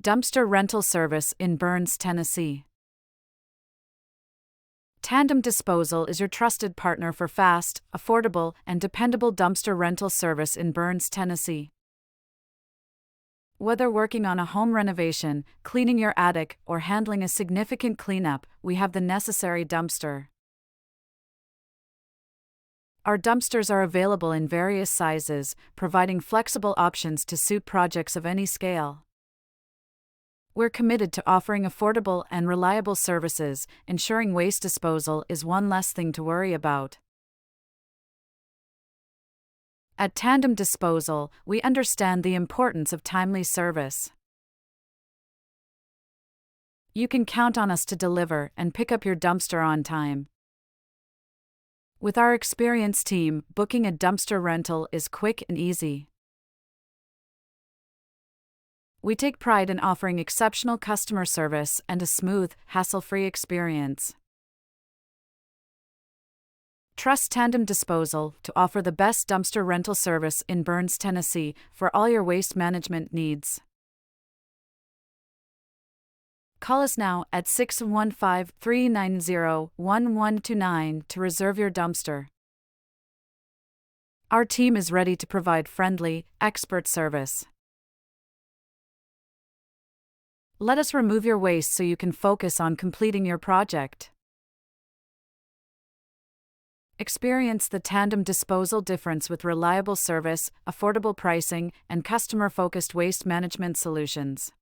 Dumpster rental service in Burns, Tennessee. Tandem Disposal is your trusted partner for fast, affordable, and dependable dumpster rental service in Burns, Tennessee. Whether working on a home renovation, cleaning your attic, or handling a significant cleanup, we have the necessary dumpster. Our dumpsters are available in various sizes, providing flexible options to suit projects of any scale. We're committed to offering affordable and reliable services, ensuring waste disposal is one less thing to worry about. At Tandem Disposal, we understand the importance of timely service. You can count on us to deliver and pick up your dumpster on time. With our experienced team, booking a dumpster rental is quick and easy. We take pride in offering exceptional customer service and a smooth, hassle-free experience. Trust Tandem Disposal to offer the best dumpster rental service in Burns, Tennessee, for all your waste management needs. Call us now at 615-390-1129 to reserve your dumpster. Our team is ready to provide friendly, expert service. Let us remove your waste so you can focus on completing your project. Experience the Tandem Disposal difference with reliable service, affordable pricing, and customer-focused waste management solutions.